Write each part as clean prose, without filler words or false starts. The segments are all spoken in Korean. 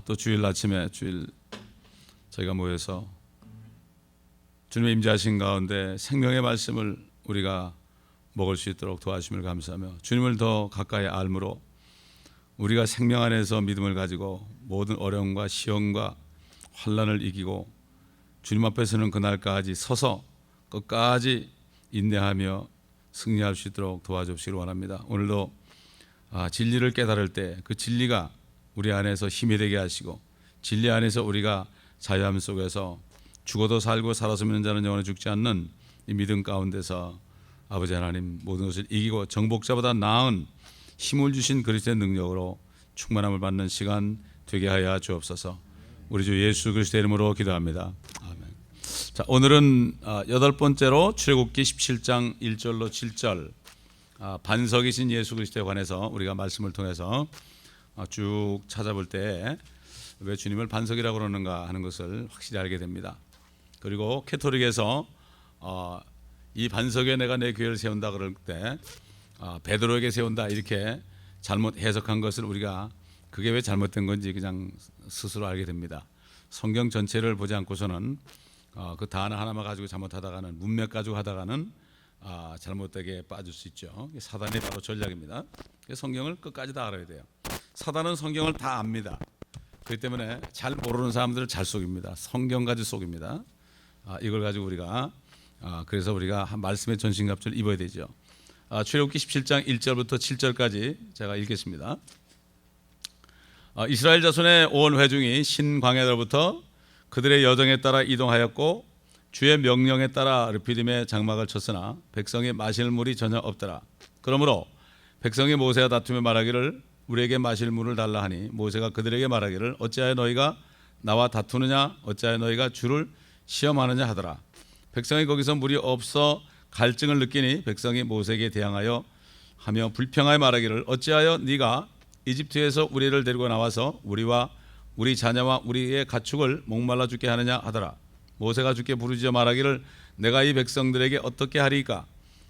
또 주일 아침에 저희가 모여서 주님의 임재하신 가운데 생명의 말씀을 우리가 먹을 수 있도록 도와주심을 감사하며 주님을 더 가까이 알므로 우리가 생명 안에서 믿음을 가지고 모든 어려움과 시험과 환난을 이기고 주님 앞에 서는 그날까지 서서 끝까지 인내하며 승리할 수 있도록 도와주시기를 원합니다. 오늘도 진리를 깨달을 때 그 진리가 우리 안에서 힘이 되게 하시고 진리 안에서 우리가 자유함 속에서 죽어도 살고 살아서 믿는 자는 영원히 죽지 않는 이 믿음 가운데서 아버지 하나님 모든 것을 이기고 정복자보다 나은 힘을 주신 그리스도의 능력으로 충만함을 받는 시간 되게 하여 주옵소서. 우리 주 예수 그리스도의 이름으로 기도합니다. 아멘. 자, 오늘은 여덟 번째로 출애굽기 17장 1절로 7절 반석이신 예수 그리스도에 관해서 우리가 말씀을 통해서 쭉 찾아볼 때 왜 주님을 반석이라고 그러는가 하는 것을 확실히 알게 됩니다. 그리고 캐토릭에서 이 반석에 내가 내 교회를 세운다 그럴 때 베드로에게 세운다 이렇게 잘못 해석한 것을 우리가 그게 왜 잘못된 건지 그냥 스스로 알게 됩니다. 성경 전체를 보지 않고서는 그 단어 하나만 가지고 잘못하다가는 문맥 가지고 하다가는 잘못되게 빠질 수 있죠. 사단의 바로 전략입니다. 성경을 끝까지 다 알아야 돼요. 사단은 성경을 다 압니다. 그렇기 때문에 잘 모르는 사람들을 잘 속입니다. 성경 가지고 속입니다. 이걸 가지고 우리가 그래서 우리가 말씀의 전신갑주를 입어야 되죠. 출애굽기 17장 1절부터 7절까지 제가 읽겠습니다. 이스라엘 자손의 온 회중이 신광야로부터 그들의 여정에 따라 이동하였고 주의 명령에 따라 르피딤의 장막을 쳤으나 백성이 마실 물이 전혀 없더라. 그러므로 백성이 모세와 다투며 말하기를 우리에게 마실 물을 달라 하니 모세가 그들에게 말하기를 어찌하여 너희가 나와 다투느냐 어찌하여 너희가 주를 시험하느냐 하더라. 백성이 거기서 물이 없어 갈증을 느끼니 백성이 모세에게 대항하여 하며 불평하여 말하기를 어찌하여 네가 이집트에서 우리를 데리고 나와서 우리와 우리 자녀와 우리의 가축을 목말라 죽게 하느냐 하더라. 모세가 주께 부르짖어 말하기를 내가 이 백성들에게 어떻게 하리이까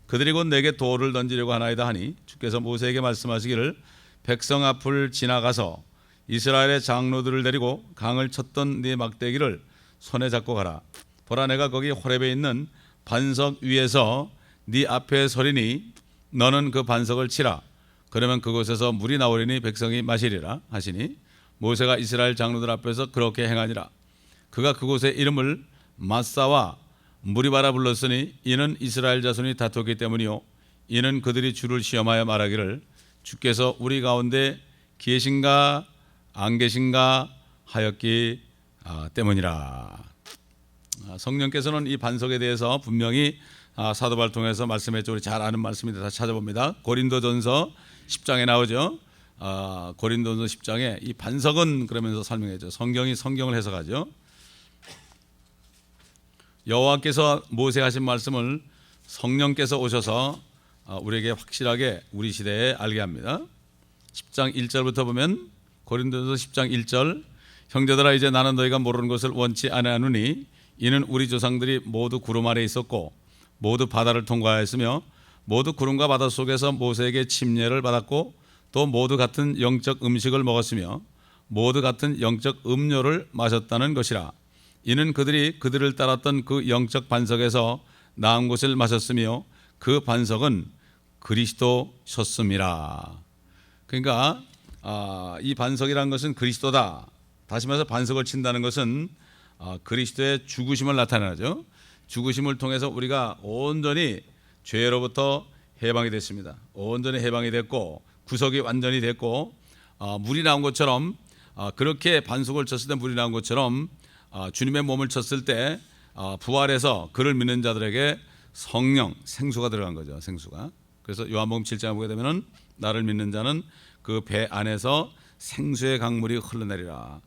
그들이 곧 내게 돌을 던지려고 하나이다 하니 주께서 모세에게 말씀하시기를 백성 앞을 지나가서 이스라엘의 장로들을 데리고 강을 쳤던 네 막대기를 손에 잡고 가라. 보라 내가 거기 호렙에 있는 반석 위에서 네 앞에 서리니 너는 그 반석을 치라. 그러면 그곳에서 물이 나오리니 백성이 마시리라 하시니 모세가 이스라엘 장로들 앞에서 그렇게 행하니라. 그가 그곳의 이름을 마사와 무리바라 불렀으니 이는 이스라엘 자손이 다투었기 때문이요 이는 그들이 주를 시험하여 말하기를 주께서 우리 가운데 계신가 안 계신가 하였기 때문이라. 성령께서는 이 반석에 대해서 분명히 사도 바울을 통해서 말씀했죠. 우리 잘 아는 말씀인데 다시 찾아봅니다. 고린도전서 10장에 나오죠. 고린도전서 10장에 이 반석은 그러면서 설명했죠. 성경이 성경을 해석하죠. 여호와께서 모세에 하신 말씀을 성령께서 오셔서 우리에게 확실하게 우리 시대에 알게 합니다. 10장 1절부터 보면 고린도전서 10장 1절 형제들아 이제 나는 너희가 모르는 것을 원치 아니하노니 이는 우리 조상들이 모두 구름 아래 있었고 모두 바다를 통과하였으며 모두 구름과 바다 속에서 모세에게 침례를 받았고 또 모두 같은 영적 음식을 먹었으며 모두 같은 영적 음료를 마셨다는 것이라. 이는 그들이 그들을 따랐던 그 영적 반석에서 나은 곳을 마셨으며 그 반석은 그리스도셨음이라. 그러니까 이 반석이라는 것은 그리스도다. 다시 말해서 반석을 친다는 것은 그리스도의 죽으심을 나타내죠. 죽으심을 통해서 우리가 온전히 죄로부터 해방이 됐습니다. 온전히 해방이 됐고 구속이 완전히 됐고 물이 나온 것처럼 그렇게 반석을 쳤을 때 물이 나온 것처럼 주님의 몸을 쳤을 때 부활해서 그를 믿는 자들에게 성령 생수가 들어간 거죠. 생수가. 그래서 요한복음 7장에 보게 되면은 나를 믿는 자는 그 배 안에서 생수의 강물이 흘러내리라.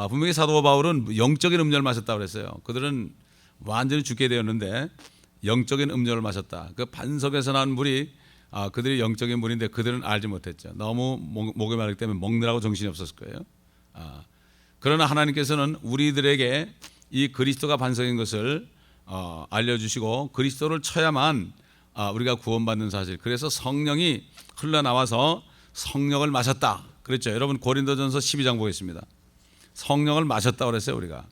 분명히 사도 바울은 영적인 음료를 마셨다고 그랬어요. 그들은 완전히 죽게 되었는데 영적인 음료를 마셨다. 그 반석에서 난 물이 그들이 영적인 물인데 그들은 알지 못했죠. 너무 목이 마르기 때문에 먹느라고 정신이 없었을 거예요. 그러나 하나님께서는 우리들에게 이 그리스도가 반석인 것을 알려주시고 그리스도를 쳐야만 우리가 구원받는 사실. 그래서 성령이 흘러나와서 성령을 마셨다. 그랬죠. 여러분 고린도전서 12장 보겠습니다. 성령을 마셨다고 그랬어요. 우리가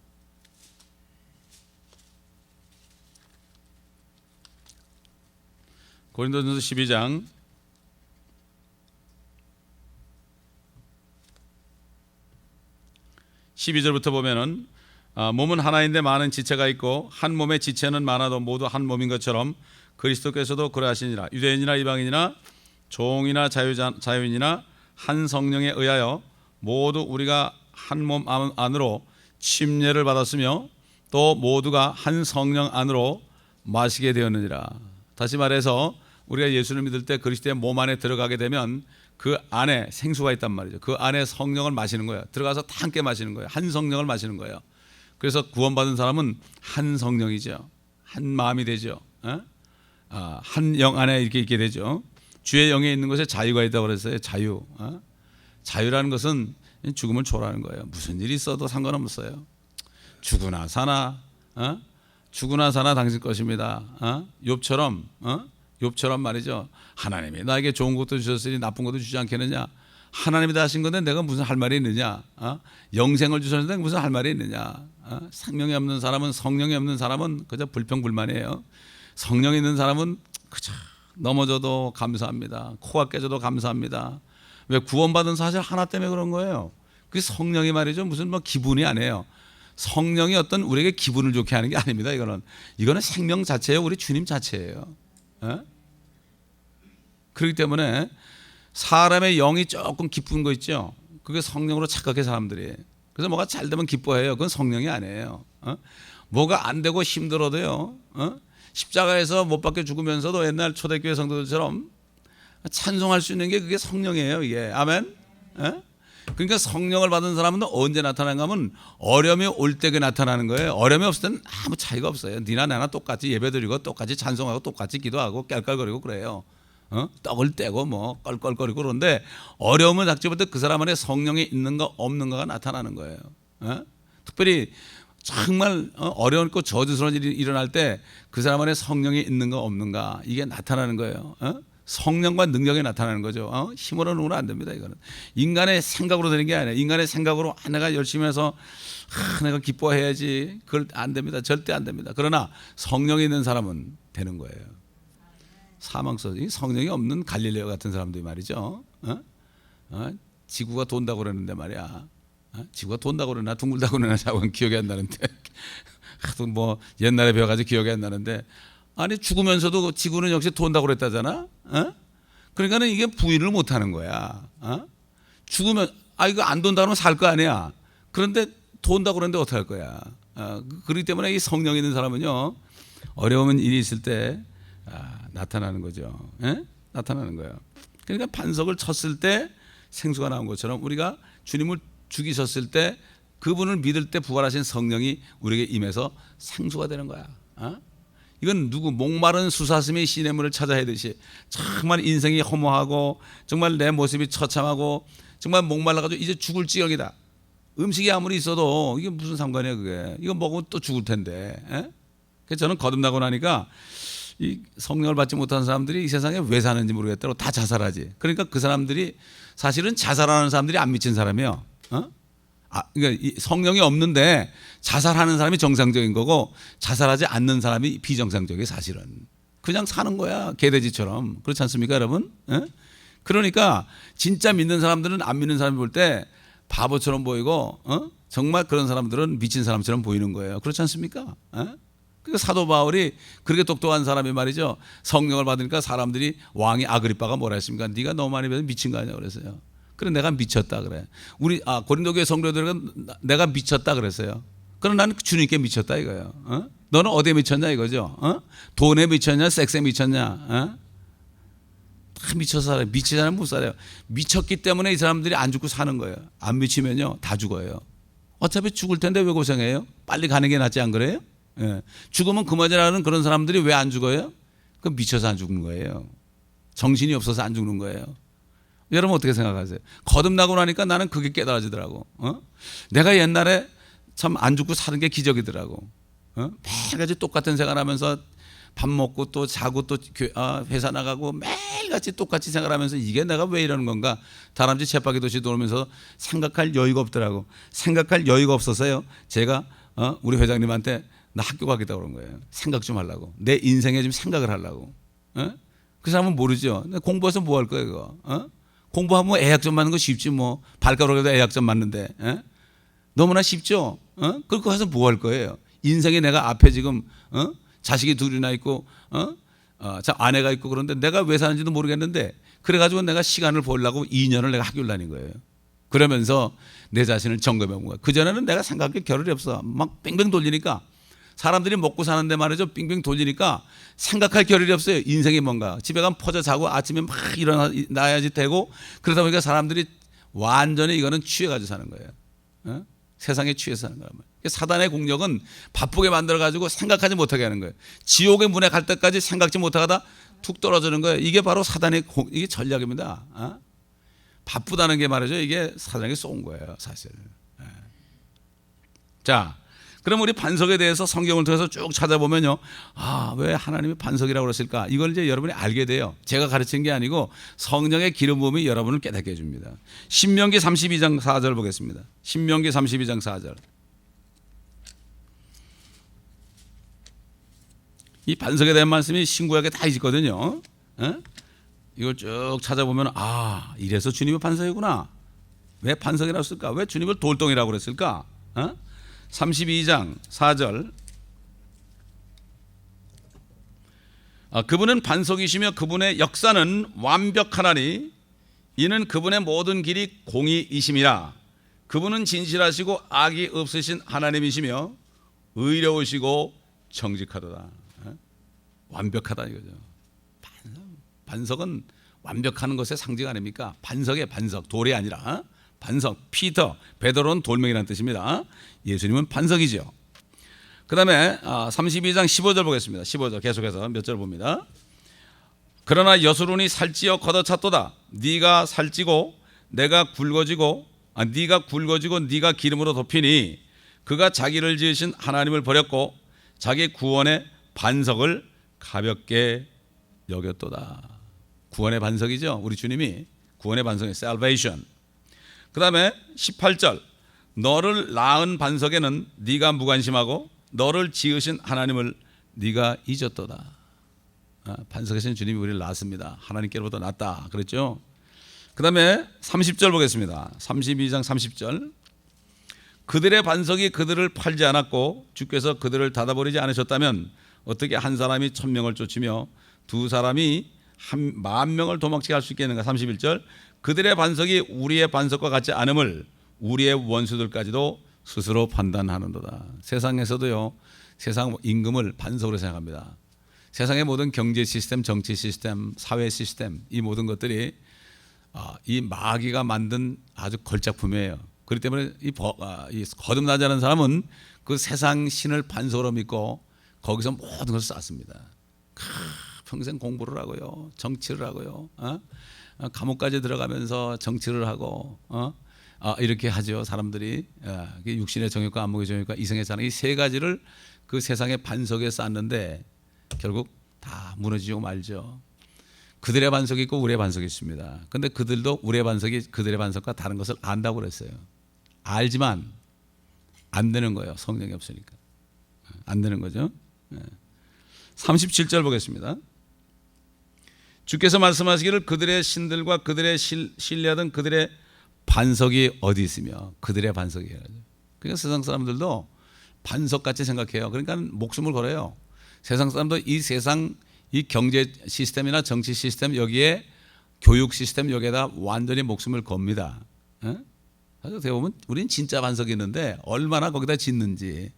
고린도전서 12장 12절부터 보면은 몸은 하나인데 많은 지체가 있고 한 몸의 지체는 많아도 모두 한 몸인 것처럼 그리스도께서도 그러하시니라. 유대인이나 이방인이나 종이나 자유인이나 한 성령에 의하여 모두 우리가 한 몸 안으로 침례를 받았으며 또 모두가 한 성령 안으로 마시게 되었느니라. 다시 말해서 우리가 예수를 믿을 때 그리스도의 몸 안에 들어가게 되면 그 안에 생수가 있단 말이죠. 그 안에 성령을 마시는 거예요. 들어가서 다 함께 마시는 거예요. 한 성령을 마시는 거예요. 그래서 구원받은 사람은 한 성령이죠. 한 마음이 되죠. 한 영 안에 이렇게 있게 되죠. 주의 영에 있는 것에 자유가 있다고 그랬어요. 자유. 자유라는 것은 죽음을 초월하는 거예요. 무슨 일이 있어도 상관없어요. 죽으나 사나 죽으나 사나 당신 것입니다. 욥처럼 말이죠. 하나님이 나에게 좋은 것도 주셨으니 나쁜 것도 주지 않겠느냐. 하나님이 다 하신 건데 내가 무슨 할 말이 있느냐. 영생을 주셨는데 무슨 할 말이 있느냐. 생명이 없는 사람은, 성령이 없는 사람은 그저 불평불만이에요. 성령이 있는 사람은 그저 넘어져도 감사합니다. 코가 깨져도 감사합니다. 왜? 구원받은 사실 하나 때문에 그런 거예요. 그 성령이 말이죠. 무슨 뭐 기분이 아니에요. 성령이 어떤 우리에게 기분을 좋게 하는 게 아닙니다. 이거는 생명 자체예요. 우리 주님 자체예요. 그렇기 때문에 사람의 영이 조금 기쁜 거 있죠. 그게 성령으로 착각해 사람들이. 그래서 뭐가 잘 되면 기뻐해요. 그건 성령이 아니에요. 뭐가 안 되고 힘들어도요. 십자가에서 못 박혀 죽으면서도 옛날 초대교회 성도들처럼 찬송할 수 있는 게 그게 성령이에요. 이게 아멘. 그러니까 성령을 받은 사람은 언제 나타나는가 하면 어려움이 올 때 그 나타나는 거예요. 어려움이 없을 때는 아무 차이가 없어요. 니나 나나 똑같이 예배드리고 똑같이 찬송하고 똑같이 기도하고 깔깔거리고 그래요. 떡을 떼고 뭐 껄껄거리고 그런데 어려움을 닥쳐볼 때 그 사람 안에 성령이 있는가 없는가가 나타나는 거예요. 특별히 정말 어려운 저주스러운 일이 일어날 때 그 사람 안에 성령이 있는가 없는가 이게 나타나는 거예요. 성령과 능력이 나타나는 거죠. 힘으로 누구는 안 됩니다. 이거는 인간의 생각으로 되는 게 아니에요. 인간의 생각으로 내가 열심히 해서 내가 기뻐해야지, 그걸 안 됩니다. 절대 안 됩니다. 그러나 성령이 있는 사람은 되는 거예요. 사망서 성령이 없는 갈릴레오 같은 사람들이 말이죠. 지구가 돈다고 그러는데 말이야. 지구가 돈다고 그러나 둥글다고 그러나 자고는 기억이 안 나는데 하도 뭐 옛날에 배워가지고 기억이 안 나는데 아니 죽으면서도 지구는 역시 돈다고 그랬다잖아. 그러니까는 이게 부인을 못하는 거야. 죽으면 이거 안 돈다 그러면 살 거 아니야. 그런데 돈다고 그러는데 어떻게 할 거야. 그렇기 때문에 이 성령 있는 사람은요 어려운 일이 있을 때 나타나는 거죠. 나타나는 거예요. 그러니까 반석을 쳤을 때 생수가 나온 것처럼 우리가 주님을 죽이셨을 때 그분을 믿을 때 부활하신 성령이 우리에게 임해서 생수가 되는 거야. 이건 목마른 수사슴이 시냇물을 찾아 헤듯이 정말 인생이 허무하고 정말 내 모습이 처참하고 정말 목말라가지고 이제 죽을 지경이다. 음식이 아무리 있어도 이게 무슨 상관이야 그게. 이거 먹으면 또 죽을 텐데. 그래서 저는 거듭나고 나니까 이 성령을 받지 못한 사람들이 이 세상에 왜 사는지 모르겠다고 다 자살하지. 그러니까 그 사람들이 사실은 자살하는 사람들이 안 미친 사람이에요. 그러니까 이 성령이 없는데 자살하는 사람이 정상적인 거고 자살하지 않는 사람이 비정상적이에요. 사실은 그냥 사는 거야 개돼지처럼. 그렇지 않습니까 여러분? 그러니까 진짜 믿는 사람들은 안 믿는 사람이 볼 때 바보처럼 보이고 정말 그런 사람들은 미친 사람처럼 보이는 거예요. 그렇지 않습니까? 그러니까 사도 바울이 그렇게 똑똑한 사람이 말이죠. 성령을 받으니까 사람들이 왕이 아그리빠가 뭐라 했습니까? 네가 너무 많이 배워서 미친 거 아니야 그랬어요. 그래 내가 미쳤다 그래. 우리 고린도교회 성도들은 내가 미쳤다 그랬어요. 그럼 나는 주님께 미쳤다 이거예요. 너는 어디에 미쳤냐 이거죠. 돈에 미쳤냐, 섹스에 미쳤냐. 다 미쳐서 살아요. 미치지 않으면 못 살아요. 미쳤기 때문에 이 사람들이 안 죽고 사는 거예요. 안 미치면요 다 죽어요. 어차피 죽을 텐데 왜 고생해요? 빨리 가는 게 낫지 안 그래요? 죽으면 그만이라는 그런 사람들이 왜 안 죽어요? 그 미쳐서 안 죽는 거예요. 정신이 없어서 안 죽는 거예요. 여러분 어떻게 생각하세요? 거듭나고 나니까 나는 그게 깨달아지더라고. 내가 옛날에 참 안 죽고 사는 게 기적이더라고. 매일같이 똑같은 생활하면서 밥 먹고 또 자고 또 회사 나가고 매일같이 똑같이 생활하면서 이게 내가 왜 이러는 건가. 다람쥐 쳇바퀴 도시 돌면서 생각할 여유가 없더라고. 생각할 여유가 없어서요, 제가 우리 회장님한테 나 학교 가겠다고 그런 거예요. 생각 좀 하려고. 내 인생에 좀 생각을 하려고. 그 사람은 모르죠. 공부해서 뭐 할 거예요 그거. 공부하면 애학점 맞는 거 쉽지 뭐. 발가락에도 애학점 맞는데. 너무나 쉽죠. 그렇게 해서 뭐 할 거예요. 인생에 내가 앞에 지금 자식이 둘이나 있고 아내가 있고 그런데 내가 왜 사는지도 모르겠는데, 그래가지고 내가 시간을 보려고 2년을 내가 학교를 다닌 거예요. 그러면서 내 자신을 점검해 본 거예요. 그전에는 내가 생각할 겨를이 없어. 막 빙빙 돌리니까, 사람들이 먹고 사는데 말이죠, 빙빙 돌리니까 생각할 겨를이 없어요. 인생이 뭔가. 집에 가면 퍼져 자고 아침에 막 일어나야지 되고, 그러다 보니까 사람들이 완전히 이거는 취해가지고 사는 거예요. 세상에 취해서 사는 거란 말이에요. 사단의 공력은 바쁘게 만들어가지고 생각하지 못하게 하는 거예요. 지옥의 문에 갈 때까지 생각지 못하다 툭 떨어지는 거예요. 이게 바로 사단의 이게 전략입니다. 바쁘다는 게 말이죠, 이게 사단에게 쏜 거예요 사실. 자, 그럼 우리 반석에 대해서 성경을 통해서 쭉 찾아보면요, 왜 하나님이 반석이라고 그랬을까? 이걸 이제 여러분이 알게 돼요. 제가 가르친 게 아니고 성령의 기름 부음이 여러분을 깨닫게 해줍니다. 신명기 32장 4절 보겠습니다. 신명기 32장 4절. 이 반석에 대한 말씀이 신구약에 다 있거든요. 이걸 쭉 찾아보면 이래서 주님이 반석이구나. 왜 반석이라고 했을까? 왜 주님을 돌덩이라고 그랬을까? 32장 4절. 그분은 반석이시며 그분의 역사는 완벽하나니 이는 그분의 모든 길이 공의이심이라. 그분은 진실하시고 악이 없으신 하나님이시며 의로우시고 정직하도다. 완벽하다 이거죠. 반석은 완벽하는 것의 상징 아닙니까? 반석의 반석, 돌이 아니라 반석. 피터, 베드로는 돌멩이라는 뜻입니다. 예수님은 반석이죠. 그 다음에 32장 15절 보겠습니다. 15절 계속해서 몇 절 봅니다. 그러나 여수론이 살찌어 걷어찼도다. 네가 살찌고 내가 굵어지고 네가 굵어지고 네가 기름으로 덮이니 그가 자기를 지으신 하나님을 버렸고 자기 구원의 반석을 가볍게 여겼도다. 구원의 반석이죠. 우리 주님이 구원의 반석이 salvation. 그 다음에 18절. 너를 낳은 반석에는 네가 무관심하고 너를 지으신 하나님을 네가 잊었도다. 반석에서는 주님이 우리를 낳았습니다. 하나님께로부터 낳았다 그랬죠. 그 다음에 30절 보겠습니다. 32장 30절. 그들의 반석이 그들을 팔지 않았고 주께서 그들을 닫아버리지 않으셨다면 어떻게 한 사람이 1000명을 쫓으며 두 사람이 10,000,000명을 도망치게 할 수 있겠는가. 31절. 그들의 반석이 우리의 반석과 같지 않음을 우리의 원수들까지도 스스로 판단하는도다. 세상에서도요, 세상 임금을 반석으로 생각합니다. 세상의 모든 경제 시스템, 정치 시스템, 사회 시스템, 이 모든 것들이 이 마귀가 만든 아주 걸작품이에요. 그렇기 때문에 이 거듭나지 않은 사람은 그 세상 신을 반석으로 믿고 거기서 모든 것을 쌓습니다. 평생 공부를 하고요, 정치를 하고요, 감옥까지 들어가면서 정치를 하고 이렇게 하죠. 사람들이 육신의 정욕과 안목의 정욕과 이성의 사랑, 이 세 가지를 그 세상의 반석에 쌓는데 결국 다 무너지고 말죠. 그들의 반석이 있고 우리의 반석이 있습니다. 그런데 그들도 우리의 반석이 그들의 반석과 다른 것을 안다고 그랬어요. 알지만 안 되는 거예요. 성령이 없으니까 안 되는 거죠. 37절 보겠습니다. 주께서 말씀하시기를 그들의 신들과 그들의 신뢰하던 그들의 반석이 어디 있으며 그들의 반석이에요. 그러니까 세상 사람들도 반석같이 생각해요. 그러니까 목숨을 걸어요. 세상 사람도 이 세상 이 경제 시스템이나 정치 시스템, 여기에 교육 시스템, 여기에다 완전히 목숨을 겁니다. 그래서 어떻게 보면 우리는 진짜 반석이 있는데 얼마나 거기다 짓는지.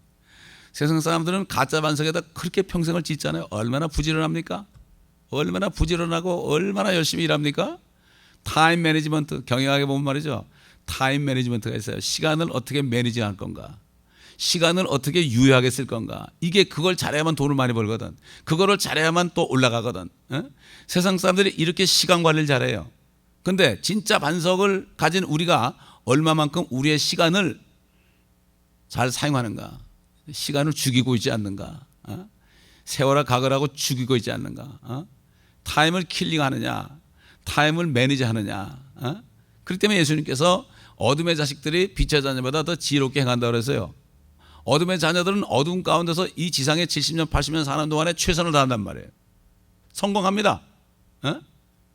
세상 사람들은 가짜 반석에다 그렇게 평생을 짓잖아요. 얼마나 부지런합니까? 얼마나 부지런하고 얼마나 열심히 일합니까? 타임 매니지먼트, 경영학에 보면 말이죠, 타임 매니지먼트가 있어요. 시간을 어떻게 매니지할 건가, 시간을 어떻게 유효하게 쓸 건가. 이게 그걸 잘해야만 돈을 많이 벌거든. 그거를 잘해야만 또 올라가거든. 세상 사람들이 이렇게 시간 관리를 잘해요. 근데 진짜 반석을 가진 우리가 얼마만큼 우리의 시간을 잘 사용하는가, 시간을 죽이고 있지 않는가. 세월아 가거라고 죽이고 있지 않는가? 타임을 킬링하느냐, 타임을 매니지하느냐. 그렇기 때문에 예수님께서 어둠의 자식들이 빛의 자녀보다 더 지혜롭게 행한다고 그랬어요. 어둠의 자녀들은 어둠 가운데서 이 지상에 70년 80년 사는 동안에 최선을 다한단 말이에요. 성공합니다.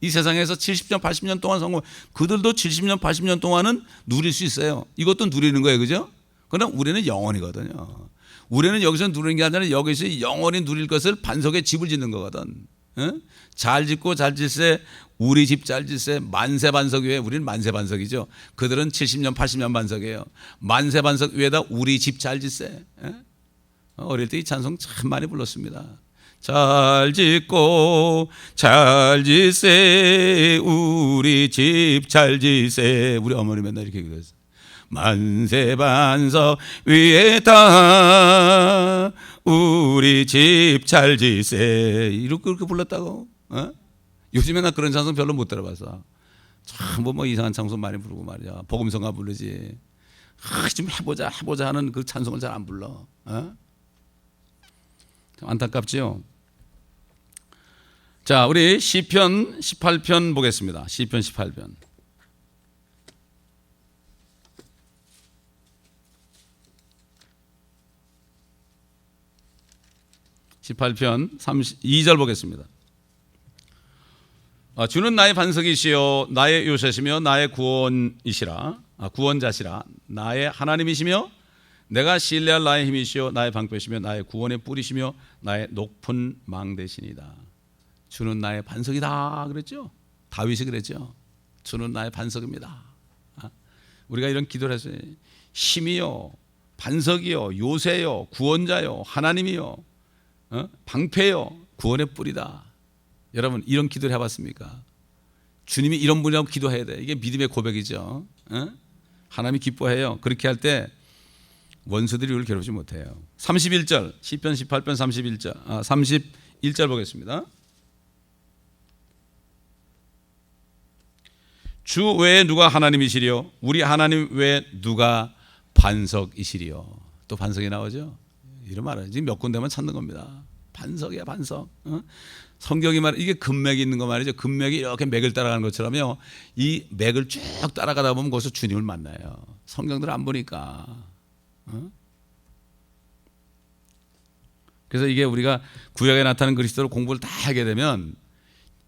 이 세상에서 70년 80년 동안 성공, 그들도 70년 80년 동안은 누릴 수 있어요. 이것도 누리는 거예요, 그죠? 그러나 우리는 영원이거든요. 우리는 여기서 누리는 게 아니라 여기서 영원히 누릴 것을 반석에 집을 짓는 거거든. 잘 짓고 잘 질세, 우리 집 잘 질세, 만세 반석 위에, 우리는 만세 반석이죠. 그들은 70년 80년 반석이에요. 만세 반석 위에다 우리 집 잘 질세. 어릴 때 이 찬송 참 많이 불렀습니다. 잘 짓고 잘 질세, 우리 집 잘 질세. 우리 어머니 맨날 이렇게 그랬어요. 만세 반석 위에다 우리 집 잘 질세. 이렇게 그렇게 불렀다고. 요즘에 나 그런 찬송 별로 못 들어봐서 참 뭐 이상한 찬송 많이 부르고 말이야. 복음성가 부르지. 좀 해보자 하는 그 찬송을 잘 안 불러. 안타깝지요. 자, 우리 시편 18편 보겠습니다. 시편 18편. (18편) 32절 보겠습니다. 주는 나의 반석이시요 나의 요새시며 나의 구원이시라. 구원자시라. 나의 하나님이시며 내가 신뢰할 나의 힘이시요 나의 방패시며 나의 구원의 뿔이시며 나의 높은 망대시니다. 주는 나의 반석이다 그랬죠. 다윗이 그랬죠. 주는 나의 반석입니다. 우리가 이런 기도를 했어요. 힘이요, 반석이요, 요새요, 구원자요, 하나님이요, 방패요, 구원의 뿔이다. 여러분 이런 기도를 해봤습니까? 주님이 이런 분이라고 기도해야 돼. 이게 믿음의 고백이죠. 하나님이 기뻐해요. 그렇게 할 때 원수들이 우리를 괴롭히지 못해요. 31절 시편 18편 31절 보겠습니다. 주 외에 누가 하나님이시리요 우리 하나님 외에 누가 반석이시리요. 또 반석이 나오죠. 이런 말을 지금 몇 군데만 찾는 겁니다. 반석이야 반석. 성경이 말 이게 금맥이 있는 거 말이죠. 금맥이 이렇게 맥을 따라가는 것처럼요. 이 맥을 쭉 따라가다 보면 거기서 주님을 만나요. 성경들 안 보니까. 그래서 이게 우리가 구약에 나타나는 그리스도를 공부를 다 하게 되면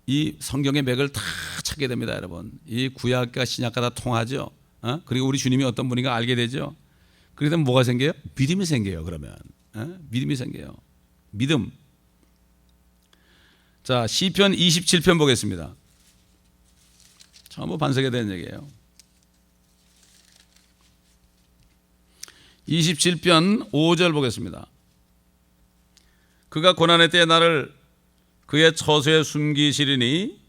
이 성경의 맥을 다 찾게 됩니다, 여러분. 이 구약과 신약과 다 통하죠. 그리고 우리 주님이 어떤 분인가 알게 되죠. 그렇게 되면 뭐가 생겨요? 믿음이 생겨요. 그러면 믿음이 생겨요. 믿음. 자, 시편 27편 보겠습니다. 전부 반석에 대한 얘기예요. 27편 5절 보겠습니다. 그가 고난의 때에 나를 그의 처소에 숨기시리니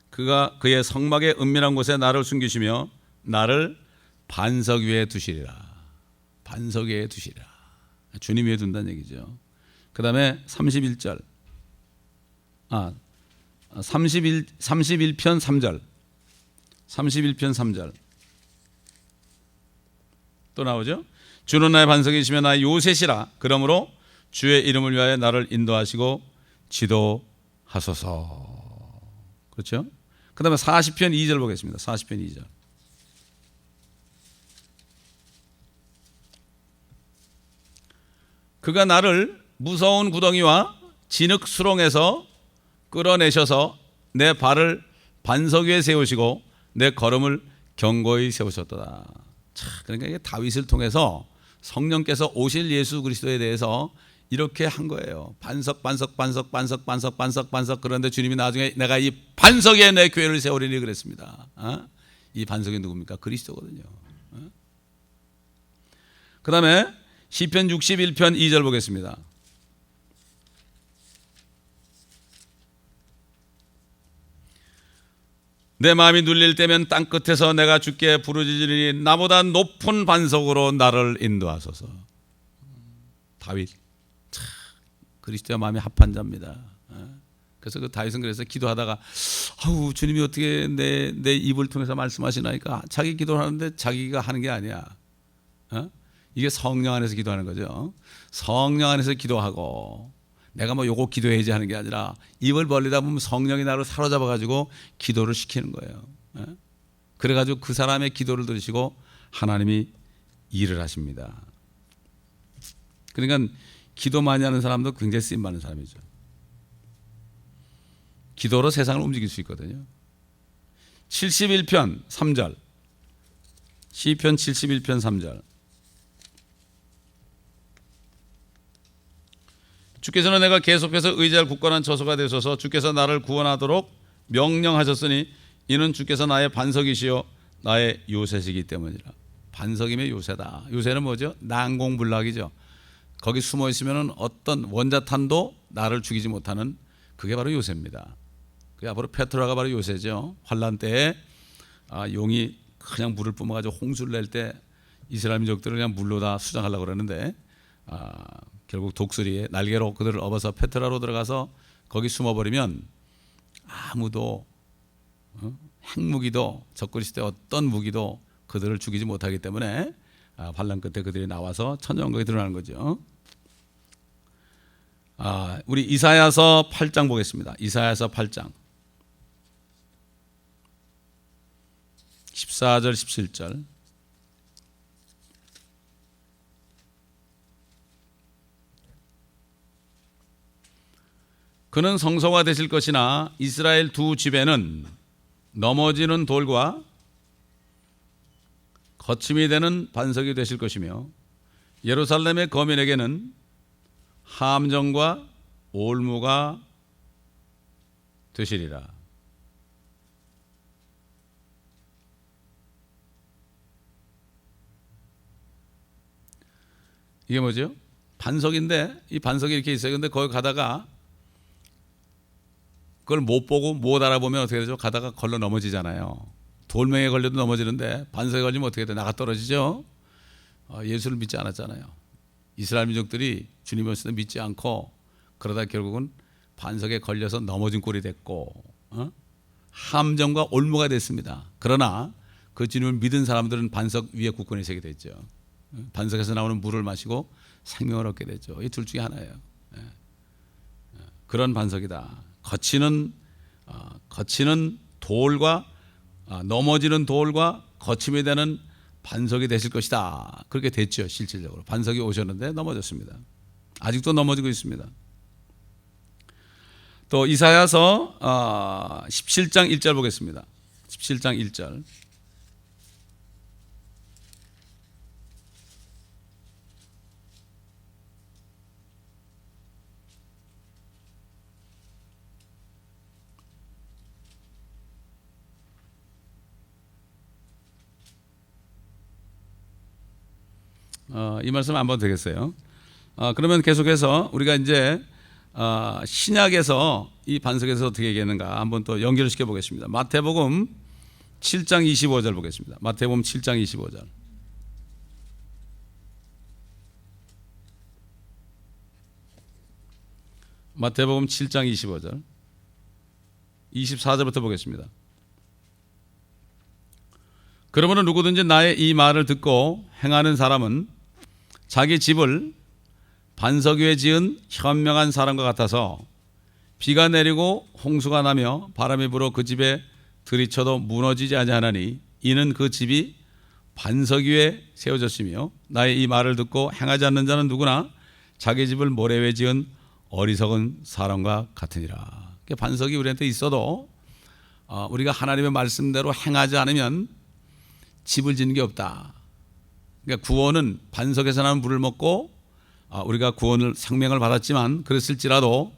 그가 그의 성막의 은밀한 곳에 나를 숨기시며 나를 반석 위에 두시리라. 반석 위에 두시리라. 주님 위에 둔다는 얘기죠. 그 다음에 31편 3절 31편 3절 또 나오죠. 주는 나의 반석이시며 나의 요새시라. 그러므로 주의 이름을 위하여 나를 인도하시고 지도하소서. 그렇죠. 그 다음에 40편 2절 보겠습니다. 40편 2절. 그가 나를 무서운 구덩이와 진흙 수렁에서 끌어내셔서 내 발을 반석 위에 세우시고 내 걸음을 견고히 세우셨도다. 자, 그러니까 이게 다윗을 통해서 성령께서 오실 예수 그리스도에 대해서 이렇게 한 거예요. 반석. 그런데 주님이 나중에 내가 이 반석에 내 교회를 세우리니 그랬습니다. 이 반석이 누굽니까? 그리스도거든요. 그 다음에 시편 61편 2절 보겠습니다. 내 마음이 눌릴 때면 땅끝에서 내가 주께 부르짖으리니 나보다 높은 반석으로 나를 인도하소서. 다윗 그리스도와 마음이 합한 자입니다. 그래서 그 다윗은 그래서 기도하다가 아우 주님이 어떻게 내 입을 통해서 말씀하시나니까 자기 기도를 하는데 자기가 하는 게 아니야. 이게 성령 안에서 기도하는 거죠. 성령 안에서 기도하고 내가 뭐 요거 기도해야지 하는 게 아니라 입을 벌리다 보면 성령이 나를 사로잡아 가지고 기도를 시키는 거예요. 그래 가지고 그 사람의 기도를 들으시고 하나님이 일을 하십니다. 그러니까 기도 많이 하는 사람도 굉장히 쓰임 받는 사람이죠. 기도로 세상을 움직일 수 있거든요. 71편 3절, 시편 71편 3절. 주께서는 내가 계속해서 의지할 굳건한 처소가 되소서. 주께서 나를 구원하도록 명령하셨으니 이는 주께서 나의 반석이시요 나의 요새시기 때문이라. 반석이면 요새다. 요새는 뭐죠? 난공불락이죠. 거기 숨어 있으면 어떤 원자탄도 나를 죽이지 못하는, 그게 바로 요새입니다. 그게 앞으로 페트라가 바로 요새죠. 환란 때에 용이 그냥 물을 뿜어가지고 홍수를 낼 때 이스라엘 민족들을 그냥 물로 다 수장하려고 그러는데 결국 독수리의 날개로 그들을 업어서 페트라로 들어가서 거기 숨어버리면 아무도 핵무기도 적그리스도의 때 어떤 무기도 그들을 죽이지 못하기 때문에 환란 끝에 그들이 나와서 천정거에 드러나는 거죠. 우리 이사야서 8장 보겠습니다. 이사야서 8장 14절 17절. 그는 성소가 되실 것이나 이스라엘 두 집에는 넘어지는 돌과 거침이 되는 반석이 되실 것이며 예루살렘의 거민에게는 함정과 올무가 되시리라. 이게 뭐죠? 반석인데 이 반석이 이렇게 있어요. 근데 거기 가다가 그걸 못 보고 못 알아보면 어떻게 되죠? 가다가 걸러 넘어지잖아요. 돌멩이에 걸려도 넘어지는데 반석에 걸리면 어떻게 돼? 나가 떨어지죠. 예수를 믿지 않았잖아요. 이스라엘 민족들이 주님을 믿지 않고 그러다 결국은 반석에 걸려서 넘어진 꼴이 됐고 함정과 올무가 됐습니다. 그러나 그 주님을 믿은 사람들은 반석 위에 굳건히 서게 됐죠. 반석에서 나오는 물을 마시고 생명을 얻게 됐죠. 이 둘 중에 하나예요. 그런 반석이다. 거치는 돌과 넘어지는 돌과 거침이 되는 반석이 되실 것이다. 그렇게 됐죠. 실질적으로 반석이 오셨는데 넘어졌습니다. 아직도 넘어지고 있습니다. 또 이사야서 17장 1절 보겠습니다. 17장 1절. 이 말씀 한번 되겠어요. 그러면 계속해서 우리가 이제 신약에서 이 반석에서 어떻게 얘기했는가 한번 또 연결을 시켜 보겠습니다. 마태복음 7장 25절 보겠습니다. 마태복음 7장 25절. 마태복음 7장 25절 24절부터 보겠습니다. 그러므로 누구든지 나의 이 말을 듣고 행하는 사람은 자기 집을 반석 위에 지은 현명한 사람과 같아서 비가 내리고 홍수가 나며 바람이 불어 그 집에 들이쳐도 무너지지 아니하나니 이는 그 집이 반석 위에 세워졌으며 나의 이 말을 듣고 행하지 않는 자는 누구나 자기 집을 모래 위에 지은 어리석은 사람과 같으니라. 반석이 우리한테 있어도 우리가 하나님의 말씀대로 행하지 않으면 집을 짓는 게 없다. 그러니까 구원은 반석에서 나는 물을 먹고 우리가 구원을 생명을 받았지만 그랬을지라도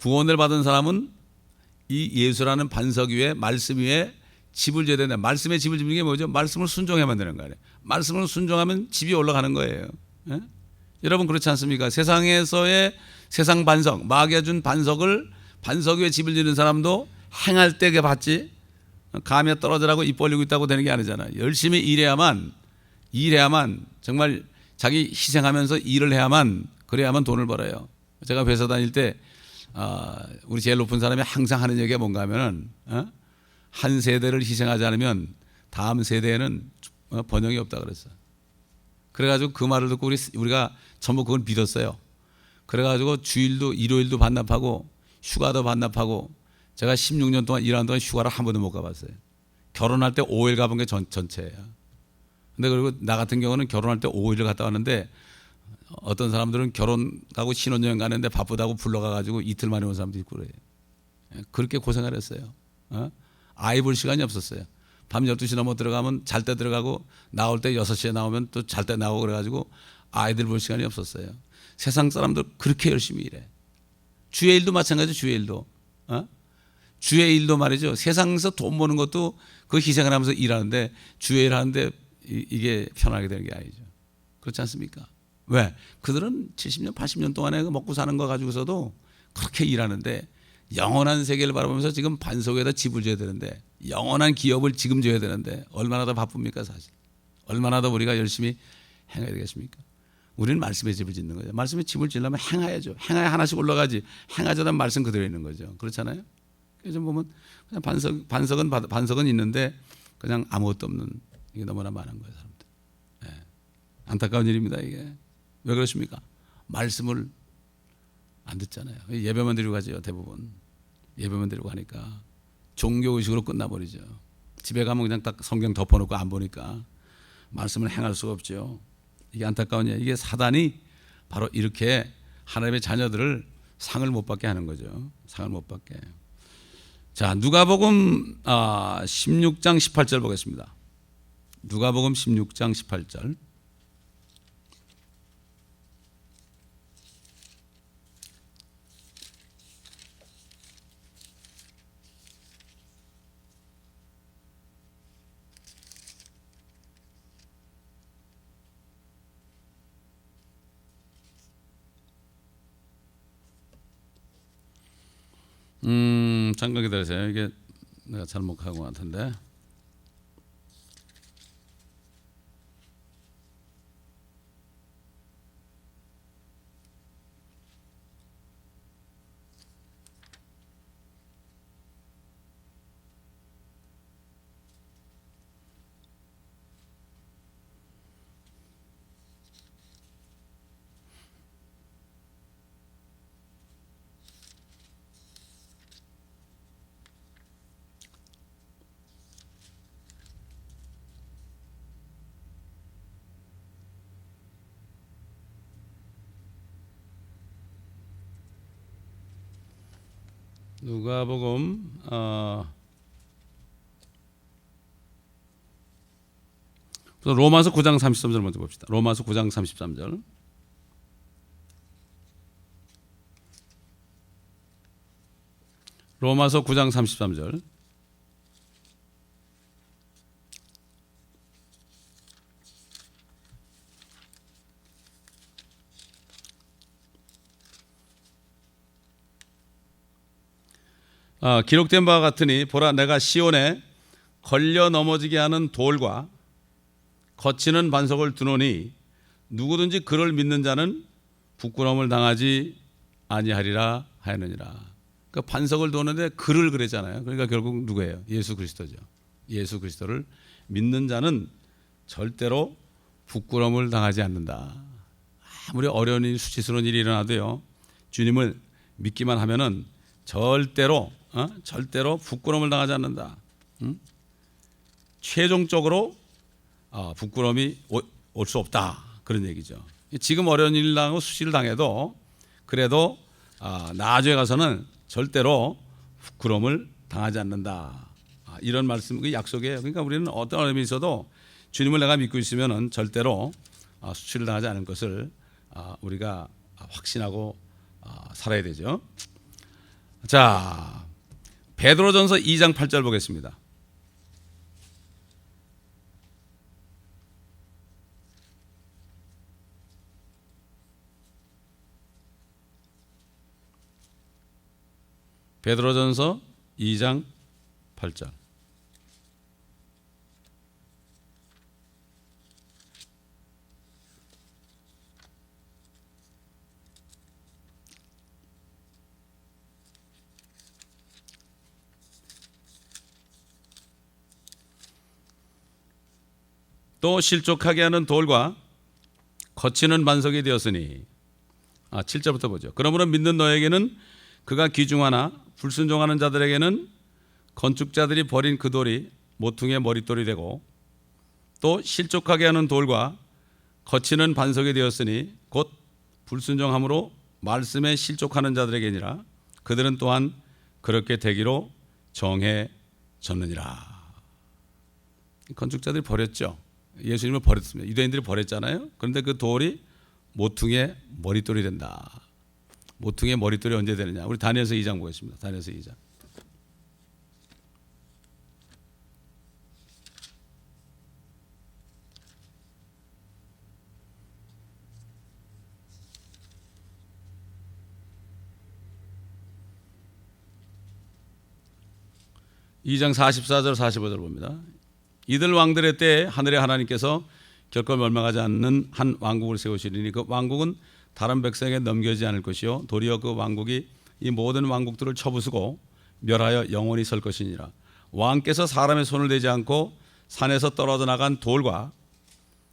구원을 받은 사람은 이 예수라는 반석 위에 말씀 위에 집을 지어야 된다. 말씀에 집을 짓는 게 뭐죠? 말씀을 순종해야만 되는 거예요. 말씀을 순종하면 집이 올라가는 거예요. 예? 여러분 그렇지 않습니까? 세상에서의 세상 반석, 마귀가 준 반석을 반석 위에 집을 짓는 사람도 행할 때 받지 감에 떨어지라고 입 벌리고 있다고 되는 게 아니잖아요. 열심히 일해야만 정말 자기 희생하면서 일을 해야만 그래야만 돈을 벌어요. 제가 회사 다닐 때 우리 제일 높은 사람이 항상 하는 얘기가 뭔가 하면은 한 세대를 희생하지 않으면 다음 세대에는 번영이 없다 그랬어요. 그래가지고 그 말을 듣고 우리가 전부 그걸 믿었어요. 그래가지고 주일도 일요일도 반납하고 휴가도 반납하고 제가 16년 동안 일하는 동안 휴가를 한 번도 못 가봤어요. 결혼할 때 5일 가본 게 전체예요. 근데 그리고 나 같은 경우는 결혼할 때 5일을 갔다 왔는데 어떤 사람들은 결혼 가고 신혼여행 가는데 바쁘다고 불러가가지고 이틀 만에 온 사람도 있고 그래요. 그렇게 고생을 했어요. 아이 볼 시간이 없었어요. 밤 12시 넘어 들어가면 잘 때 들어가고 나올 때 6시에 나오면 또 잘 때 나오고 그래가지고 아이들 볼 시간이 없었어요. 세상 사람들 그렇게 열심히 일해. 주의 일도 마찬가지. 주의 일도 주의 일도 말이죠. 세상에서 돈 버는 것도 그 희생을 하면서 일하는데 주의 일 하는데 이게 편하게 되는 게 아니죠. 그렇지 않습니까? 왜? 그들은 70년 80년 동안에 먹고 사는 거 가지고서도 그렇게 일하는데 영원한 세계를 바라보면서 지금 반석에다 집을 줘야 되는데 영원한 기업을 지금 줘야 되는데 얼마나 더 바쁩니까 사실. 얼마나 더 우리가 열심히 행해야 되겠습니까? 우리는 말씀의 집을 짓는 거죠. 말씀의 집을 지으려면 행해야죠. 행해야 하나씩 올라가지. 행하자는 말씀 그대로 있는 거죠. 그렇잖아요. 그래서 보면 그냥 반석은 있는데 그냥 아무것도 없는 이게 너무나 많은 거예요. 사람들. 네. 안타까운 일입니다. 이게. 왜 그렇습니까? 말씀을 안 듣잖아요. 예배만 드리고 가죠. 대부분. 예배만 드리고 하니까 종교의식으로 끝나버리죠. 집에 가면 그냥 딱 성경 덮어놓고 안 보니까 말씀을 행할 수가 없죠. 이게 안타까운 일. 이게 사단이 바로 이렇게 하나님의 자녀들을 상을 못 받게 하는 거죠. 상을 못 받게. 자, 누가복음 16장 18절 보겠습니다. 누가복음 16장 18절. 잠깐 기다리세요. 이게 내가 잘못 한 것 같은데. 누가복음 로마서 9장 33절 먼저 봅시다. 로마서 9장 33절. 로마서 9장 33절. 기록된 바와 같으니 보라 내가 시온에 걸려 넘어지게 하는 돌과 거치는 반석을 두노니 누구든지 그를 믿는 자는 부끄러움을 당하지 아니하리라 하였느니라. 그 반석을 두는데 그를 그랬잖아요. 그러니까 결국 누구예요? 예수 그리스도죠. 예수 그리스도를 믿는 자는 절대로 부끄러움을 당하지 않는다. 아무리 어려운 일, 수치스러운 일이 일어나도요, 주님을 믿기만 하면은 절대로 부끄러움을 당하지 않는다. 최종적으로 부끄러움이 올 수 없다. 그런 얘기죠. 지금 어려운 일 당하고 수치를 당해도 그래도 나중에 가서는 절대로 부끄러움을 당하지 않는다. 이런 말씀, 그 약속이에요. 그러니까 우리는 어떤 어려움이 있어도 주님을 내가 믿고 있으면은 절대로 수치를 당하지 않을 것을 우리가 확신하고 살아야 되죠. 자, 베드로전서 2장 8절 보겠습니다. 베드로전서 2장 8절. 또 실족하게 하는 돌과 거치는 반석이 되었으니 7절부터 보죠. 그러므로 믿는 너에게는 그가 귀중하나 불순종하는 자들에게는 건축자들이 버린 그 돌이 모퉁이의 머릿돌이 되고 또 실족하게 하는 돌과 거치는 반석이 되었으니 곧 불순종함으로 말씀에 실족하는 자들에게니라. 그들은 또한 그렇게 되기로 정해졌느니라. 건축자들이 버렸죠. 예수님을 버렸습니다. 유대인들이 버렸잖아요. 그런데 그 돌이 모퉁이의 머릿돌이 된다. 모퉁이의 머릿돌이 언제 되느냐? 우리 다니엘서 2장 보겠습니다. 다니엘서 2장. 이 장 44절 45절 봅니다. 이들 왕들의 때에 하늘의 하나님께서 결코 멸망하지 않는 한 왕국을 세우시리니 그 왕국은 다른 백성에게 넘겨지지 않을 것이요 도리어 그 왕국이 이 모든 왕국들을 쳐부수고 멸하여 영원히 설 것이니라. 왕께서 사람의 손을 대지 않고 산에서 떨어져 나간 돌과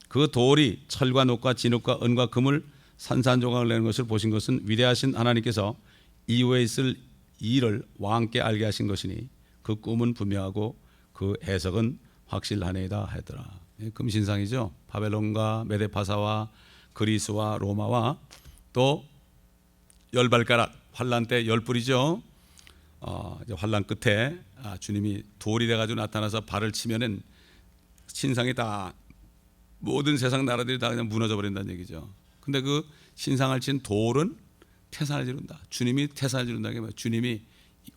그 돌이 철과 녹과 진흙과 은과 금을 산산조각을 내는 것을 보신 것은 위대하신 하나님께서 이후에 있을 일을 왕께 알게 하신 것이니 그 꿈은 분명하고 그 해석은 확실하네이다 했더라. 금신상이죠. 바벨론과 메데파사와 그리스와 로마와 또 열발가락 환란 때 열불이죠. 환란 끝에 주님이 돌이 돼가지고 나타나서 발을 치면은 신상이 다 모든 세상 나라들이 다 그냥 무너져 버린다는 얘기죠. 근데 그 신상을 친 돌은 태산을 지른다. 주님이 태산을 지른다는 게 뭐예요? 주님이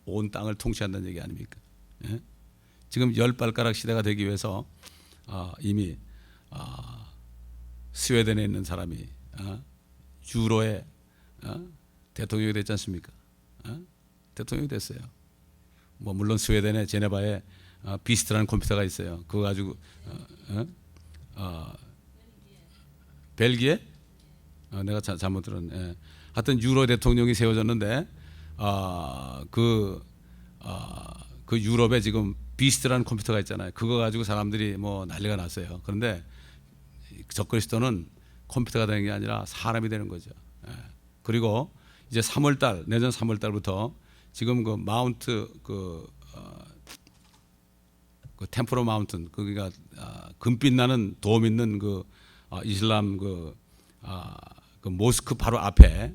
온 땅을 통치한다는 얘기 아닙니까? 예? 지금 열발가락 시대가 되기 위해서 이미 스웨덴에 있는 사람이 유로의 대통령이 됐지 않습니까? 대통령이 됐어요. 뭐 물론 스웨덴의 제네바에 비스트라는 컴퓨터가 있어요. 그거 가지고 벨기에? 내가 잘못 들었네. 하여튼 유로 대통령이 세워졌는데 그 유럽에 지금 비스트라는 컴퓨터가 있잖아요. 그거 가지고 사람들이 뭐 난리가 났어요. 그런데 적그리스도는 컴퓨터가 되는 게 아니라 사람이 되는 거죠. 그리고 이제 3월달 내년 3월달부터 지금 그 마운트 그 템프로 마운튼 거기가 금빛 나는 돔 있는 그 이슬람 그 모스크 바로 앞에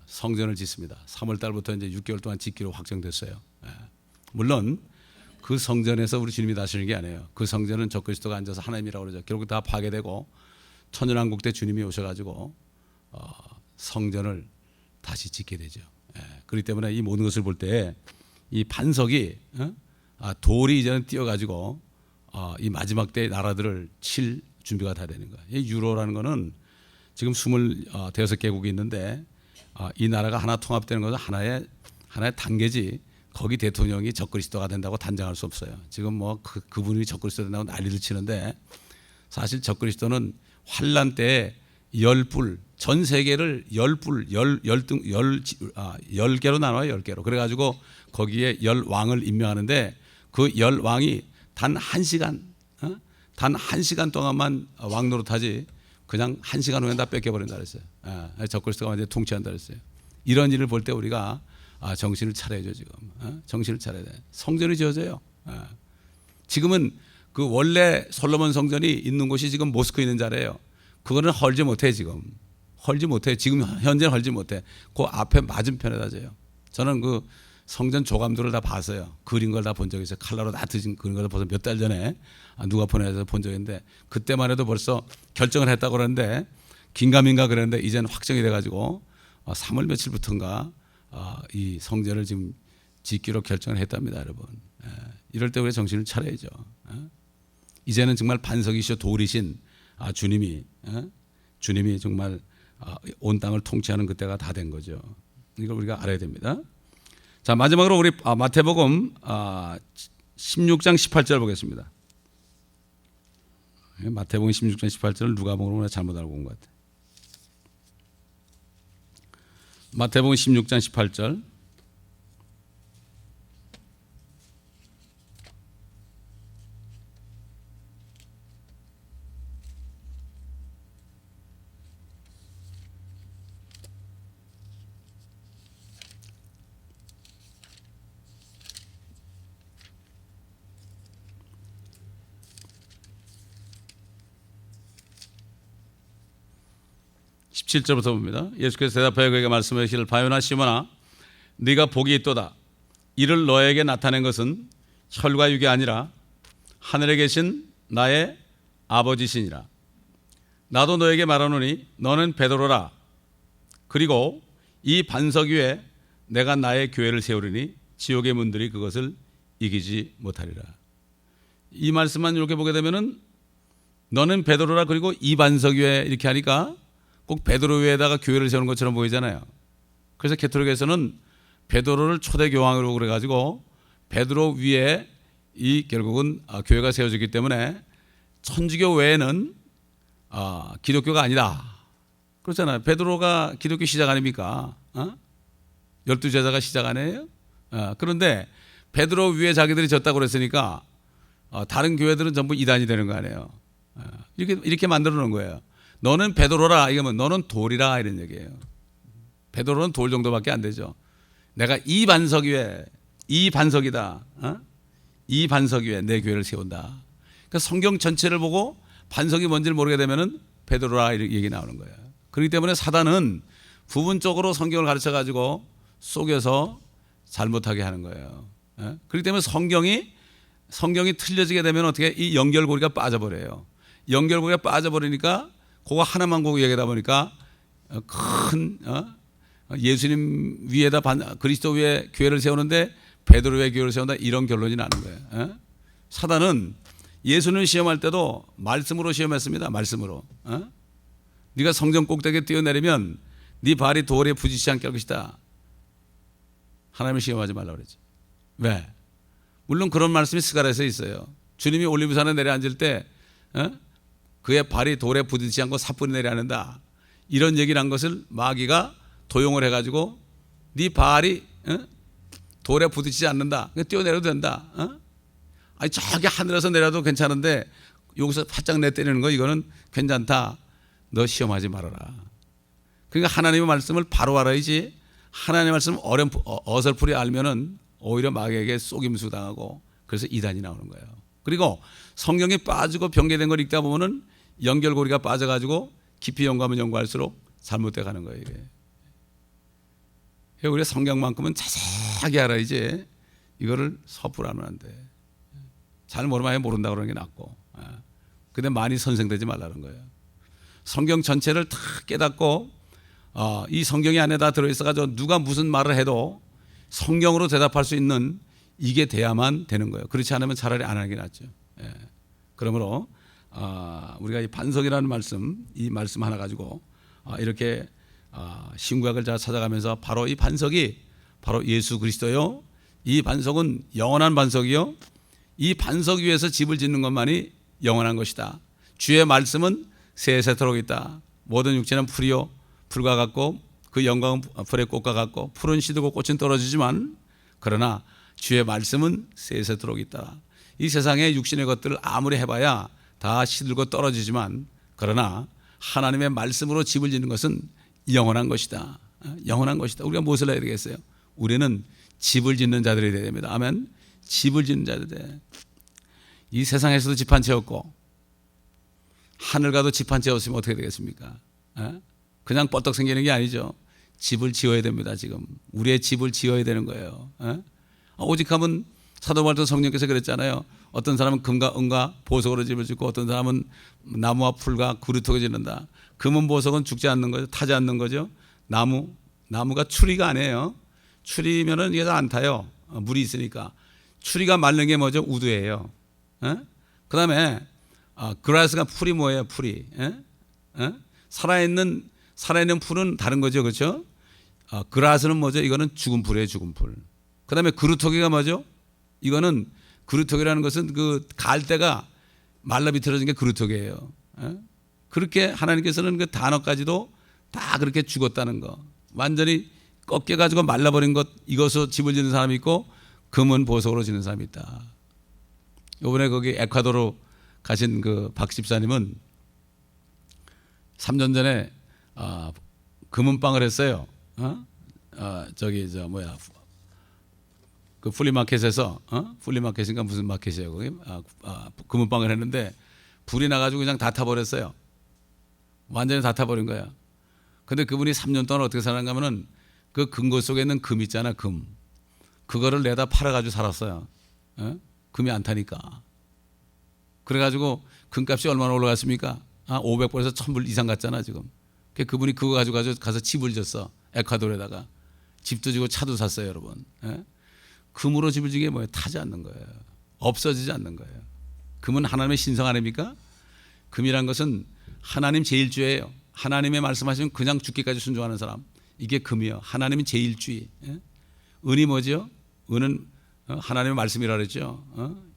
성전을 짓습니다. 3월달부터 이제 6개월 동안 짓기로 확정됐어요. 물론 그 성전에서 우리 주님이 다스리는 게 아니에요. 그 성전은 적그리스도가 앉아서 하나님이라고 그러죠. 결국 다 파괴되고 천연왕국 때 주님이 오셔가지고 성전을 다시 짓게 되죠. 그렇기 때문에 이 모든 것을 볼 때 이 반석이 돌이 이제는 띄어가지고 이 마지막 때 나라들을 칠 준비가 다 되는 거예요. 이 유로라는 거는 지금 25개국이 있는데 이 나라가 하나 통합되는 것은 하나의 단계지. 거기 대통령이 적그리스도가 된다고 단정할 수 없어요. 지금 뭐 그분이 적그리스도 된다고 난리를 치는데 사실 적그리스도는 환란 때에 열불 전 세계를 열 개로 나눠요. 10개로. 그래가지고 거기에 열 왕을 임명하는데 그 열 왕이 단 한 시간 동안만 왕 노릇하지 그냥 한 시간 후에 다 뺏겨버린다 그랬어요. 적그리스도가 완전히 통치한다 그랬어요. 이런 일을 볼 때 우리가 정신을 차려야죠. 지금 정신을 차려야 돼. 성전이 지어져요. 지금은 그 원래 솔로몬 성전이 있는 곳이 지금 모스크에 있는 자리예요. 그거는 헐지 못해 지금. 헐지 못해. 지금 현재는 헐지 못해. 그 앞에 맞은편에다 져요. 저는 그 성전 조감도를 다 봤어요. 그린 걸 다 본 적이 있어요. 칼라로 다 드신 그린 걸 벌써 몇 달 전에 누가 보내서 본 적이 있는데 그때만 해도 벌써 결정을 했다고 그러는데 긴가민가 그랬는데 이제는 확정이 돼가지고 3월 며칠부터인가 이 성전을 지금 짓기로 결정을 했답니다, 여러분. 이럴 때 우리 정신을 차려야죠. 이제는 정말 반석이시오 돌이신 주님이 정말 온 땅을 통치하는 그때가 다 된 거죠. 이걸 우리가 알아야 됩니다. 자, 마지막으로 우리 마태복음 16장 18절 보겠습니다. 마태복음 16장 18절을 누가복음으로 잘못 알고 온 것 같아요. 마태복음 16장 18절. 17절부터 봅니다. 예수께서 대답하여 그에게 말씀하시기를 바요나 시몬아 네가 복이 있도다. 이를 너에게 나타낸 것은 혈과 육이 아니라 하늘에 계신 나의 아버지시니라. 나도 너에게 말하노니 너는 베드로라. 그리고 이 반석 위에 내가 나의 교회를 세우리니 지옥의 문들이 그것을 이기지 못하리라. 이 말씀만 이렇게 보게 되면은 너는 베드로라 그리고 이 반석 위에 이렇게 하니까 꼭 베드로 위에다가 교회를 세우는 것처럼 보이잖아요. 그래서 가톨릭에서는 베드로를 초대 교황으로 그래가지고 베드로 위에 이 결국은 교회가 세워졌기 때문에 천주교 외에는 기독교가 아니다. 그렇잖아요. 베드로가 기독교 시작 아닙니까? 12제자가 시작 아니에요? 그런데 베드로 위에 자기들이 졌다고 그랬으니까 다른 교회들은 전부 이단이 되는 거 아니에요. 이렇게 만들어 놓은 거예요. 너는 베드로라. 이거면 너는 돌이라 이런 얘기예요. 베드로는 돌 정도밖에 안 되죠. 내가 이 반석 위에 이 반석이다. 이 반석 위에 내 교회를 세운다. 그러니까 성경 전체를 보고 반석이 뭔지를 모르게 되면은 베드로라 이렇게 얘기 나오는 거예요. 그렇기 때문에 사단은 부분적으로 성경을 가르쳐 가지고 속여서 잘못하게 하는 거예요. 그렇기 때문에 성경이 틀려지게 되면 어떻게 이 연결고리가 빠져버려요. 연결고리가 빠져버리니까 그거 하나만 보고 얘기하다 보니까 큰 예수님 위에다 그리스도 위에 교회를 세우는데 베드로 위에 교회를 세운다 이런 결론이 나는 거예요. 사단은 예수님 시험할 때도 말씀으로 시험했습니다. 말씀으로. 네가 성전 꼭대기에 뛰어내리면 네 발이 돌에 부딪히지 않게 할 것이다. 하나님을 시험하지 말라고 그랬죠. 왜? 물론 그런 말씀이 스가랴서에 있어요. 주님이 올리브산에 내려앉을 때 그의 발이 돌에 부딪히지 않고 사뿐히 내려앉는다. 이런 얘기를 한 것을 마귀가 도용을 해가지고 네 발이 돌에 부딪히지 않는다. 뛰어내려도 된다. 아니 저기 하늘에서 내려도 괜찮은데 여기서 바짝 내때리는 거 이거는 괜찮다. 너 시험하지 말아라. 그러니까 하나님의 말씀을 바로 알아야지. 하나님의 말씀 어설프게 알면은 오히려 마귀에게 속임수 당하고 그래서 이단이 나오는 거예요. 그리고 성경이 빠지고 변개된 걸 읽다 보면은 연결고리가 빠져가지고 깊이 연구하면 연구할수록 잘못돼 가는 거예요. 이게. 우리가 성경만큼은 자세하게 알아야지 이거를 섣불리 하면 안 돼. 잘 모르면 모른다고 그러는 게 낫고. 근데 많이 선생되지 말라는 거예요. 성경 전체를 다 깨닫고 이 성경이 안에다 들어있어가지고 누가 무슨 말을 해도 성경으로 대답할 수 있는 이게 돼야만 되는 거예요. 그렇지 않으면 차라리 안 하는 게 낫죠. 그러므로 우리가 이 반석이라는 말씀, 이 말씀 하나 가지고 이렇게 신구약을 잘 찾아가면서 바로 이 반석이 바로 예수 그리스도요. 이 반석은 영원한 반석이요. 이 반석 위에서 집을 짓는 것만이 영원한 것이다. 주의 말씀은 세세토록 있다. 모든 육체는 풀이요 풀과 같고 그 영광은 풀의 꽃과 같고 풀은 시들고 꽃은 떨어지지만 그러나 주의 말씀은 세세토록 있다. 이 세상의 육신의 것들을 아무리 해봐야 다 시들고 떨어지지만 그러나 하나님의 말씀으로 집을 짓는 것은 영원한 것이다. 영원한 것이다. 우리가 무엇을 해야 되겠어요? 우리는 집을 짓는 자들이 되어야 됩니다. 아멘. 집을 짓는 자들. 이 세상에서도 집 한 채 없고 하늘 가도 집 한 채 없으면 어떻게 되겠습니까? 그냥 뻗떡 생기는 게 아니죠. 집을 지어야 됩니다. 지금 우리의 집을 지어야 되는 거예요. 오직하면 사도 바울 성령께서 그랬잖아요. 어떤 사람은 금과 은과 보석으로 집을 짓고 어떤 사람은 나무와 풀과 구루토로 짓는다. 금은 보석은 죽지 않는 거죠. 타지 않는 거죠. 나무가 추리가 아니에요. 추리면은 이게 다 안 타요. 물이 있으니까. 추리가 마른 게 뭐죠? 우두예요. 그 다음에 그라스가 풀이 뭐예요? 풀이. 살아있는 풀은 다른 거죠. 그렇죠? 그라스는 뭐죠? 이거는 죽은 풀이에요. 죽은 풀. 그 다음에 그루터기가 뭐죠? 이거는 그루터기라는 것은 그 갈대가 말라 비틀어진 게 그루터기예요. 그렇게 하나님께서는 그 단어까지도 다 그렇게 죽었다는 거. 완전히 꺾여가지고 말라버린 것, 이것으로 집을 짓는 사람이 있고 금은 보석으로 짓는 사람이 있다. 이번에 거기 에콰도르 가신 그 박 집사님은 3년 전에 금은방을 했어요. 그 플리마켓에서 플리마켓인가 무슨 마켓이에요 거기 금은방을 했는데 불이 나가지고 그냥 다 타버렸어요. 완전히 다 타버린 거야. 근데 그분이 3년 동안 어떻게 살았는가 하면은 그 금고 속에 있는 금 있잖아, 금. 그거를 내다 팔아가지고 살았어요. 금이 안 타니까. 그래가지고 금값이 얼마나 올라갔습니까? 500불에서 1000불 이상 갔잖아 지금. 그분이 그거 가지고 가서 집을 졌어. 에콰도르에다가. 집도 지고 차도 샀어요, 여러분. 금으로 집을 지게 뭐예요? 타지 않는 거예요. 없어지지 않는 거예요. 금은 하나님의 신성 아닙니까? 금이란 것은 하나님 제일주예요. 하나님의 말씀하시면 그냥 죽기까지 순종하는 사람. 이게 금이요. 하나님은 제일주의. 은이 뭐죠? 은은 하나님의 말씀이라 그랬죠.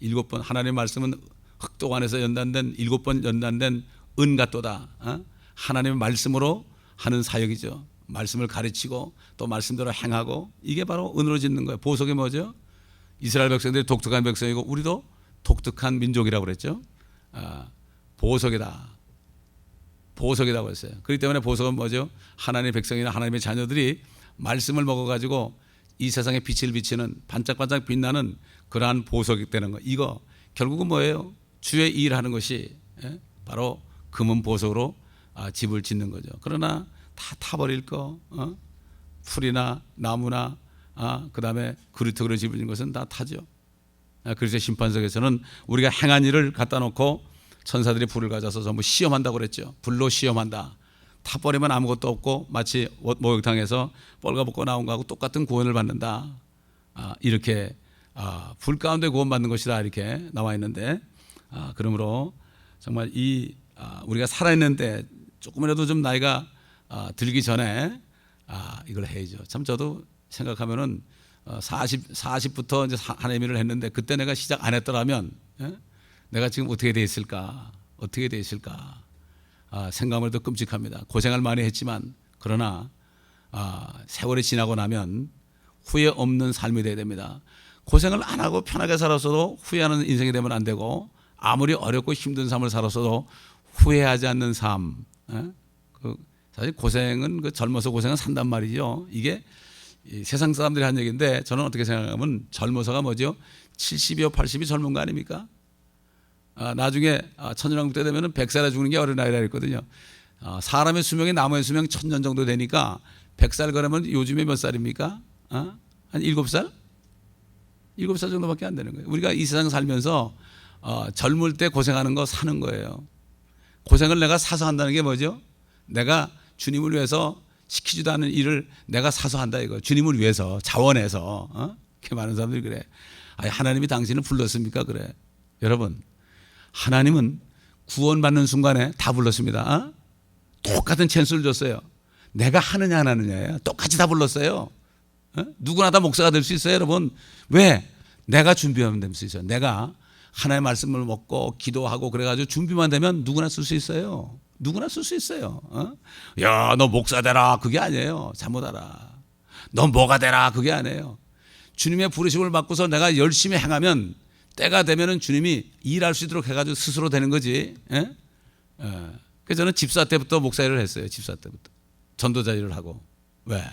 7번 하나님의 말씀은 흑도관에서 연단된 7번 연단된 은 같도다. 하나님의 말씀으로 하는 사역이죠. 말씀을 가르치고 또 말씀대로 행하고 이게 바로 은으로 짓는 거예요. 보석이 뭐죠? 이스라엘 백성들이 독특한 백성이고 우리도 독특한 민족이라고 그랬죠. 보석이다. 보석이라고 했어요. 그렇기 때문에 보석은 뭐죠? 하나님의 백성이나 하나님의 자녀들이 말씀을 먹어가지고 이 세상에 빛을 비치는 반짝반짝 빛나는 그러한 보석이 되는 거. 이거 결국은 뭐예요? 주의 일하는 것이 바로 금은 보석으로 집을 짓는 거죠. 그러나 다 타버릴 거, 풀이나 나무나 그다음에 그루터기로 집을 짓는 것은 다 타죠. 그래서 심판석에서는 우리가 행한 일을 갖다 놓고 천사들이 불을 가져서 전부 시험한다고 그랬죠. 불로 시험한다. 타버리면 아무것도 없고 마치 목욕탕에서 뻘가벗고 나온 거하고 똑같은 구원을 받는다. 이렇게 불 가운데 구원받는 것이다 이렇게 나와 있는데 그러므로 정말 이 우리가 살아있는데 조금이라도 좀 나이가 들기 전에 이걸 해야죠. 참 저도 생각하면은 40부터 이제 하나님 일을 했는데 그때 내가 시작 안 했더라면 내가 지금 어떻게 돼 있을까? 어떻게 돼 있을까? 생각을 해도 끔찍합니다. 고생을 많이 했지만 그러나 세월이 지나고 나면 후회 없는 삶이 돼야 됩니다. 고생을 안 하고 편하게 살았어도 후회하는 인생이 되면 안 되고 아무리 어렵고 힘든 삶을 살았어도 후회하지 않는 삶. 사실 고생은 그 젊어서 고생은 산단 말이죠. 이게 세상 사람들이 한 얘기인데 저는 어떻게 생각하면 젊어서가 뭐죠? 70이요 80이 젊은 거 아닙니까? 나중에 천년왕국 때 되면 100살에 죽는 게 어린아이라 했거든요. 사람의 수명이 나무의 수명 1000년 정도 되니까 100살 그러면 요즘에 몇 살입니까? 한 7살? 7살 정도밖에 안 되는 거예요. 우리가 이 세상 살면서 젊을 때 고생하는 거 사는 거예요. 고생을 내가 사서 한다는 게 뭐죠? 내가 주님을 위해서 시키지도 않은 일을 내가 사서 한다 이거. 주님을 위해서 자원해서. 이렇게 많은 사람들이 그래. 하나님이 당신을 불렀습니까? 그래. 여러분 하나님은 구원받는 순간에 다 불렀습니다. 똑같은 찬스를 줬어요. 내가 하느냐 안 하느냐예요. 똑같이 다 불렀어요. 누구나 다 목사가 될 수 있어요, 여러분. 왜? 내가 준비하면 될 수 있어요. 내가 하나님의 말씀을 먹고 기도하고 그래가지고 준비만 되면 누구나 쓸 수 있어요. 누구나 쓸 수 있어요. 야, 너 목사 되라. 그게 아니에요. 잘못 알아. 너 뭐가 되라. 그게 아니에요. 주님의 부르심을 받고서 내가 열심히 행하면 때가 되면은 주님이 일할 수 있도록 해가지고 스스로 되는 거지. 그래서 저는 집사 때부터 목사 일을 했어요. 집사 때부터. 전도자 일을 하고. 왜?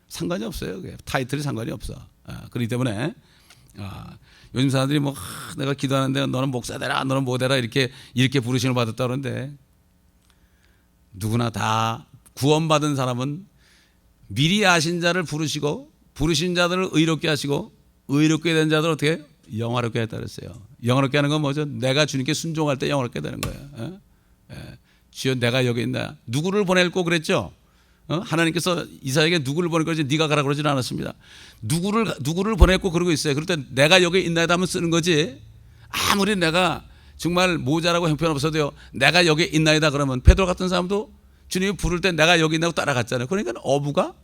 상관이 없어요. 그게. 타이틀이 상관이 없어. 그렇기 때문에 요즘 사람들이 뭐 내가 기도하는데 너는 목사 되라, 너는 뭐 되라 이렇게 부르심을 받았다 그러는데 누구나 다 구원받은 사람은 미리 아신 자를 부르시고 부르신 자들을 의롭게 하시고 의롭게 된 자들을 어떻게 영화롭게 했다 그랬어요. 영화롭게 하는 건 뭐죠? 내가 주님께 순종할 때 영화롭게 되는 거예요. 주여 내가 여기 있나? 누구를 보낼고 그랬죠? 하나님께서 이사에게 누구를 보낼 거지 네가 가라 그러지는 않았습니다. 누구를 보냈고 그러고 있어요. 그럴 때 내가 여기 있나이다 하면 쓰는 거지. 아무리 내가 정말 모자라고 형편없어도요. 내가 여기 있나이다 그러면 베드로 같은 사람도 주님이 부를 때 내가 여기 있나고 따라갔잖아요. 그러니까 어부가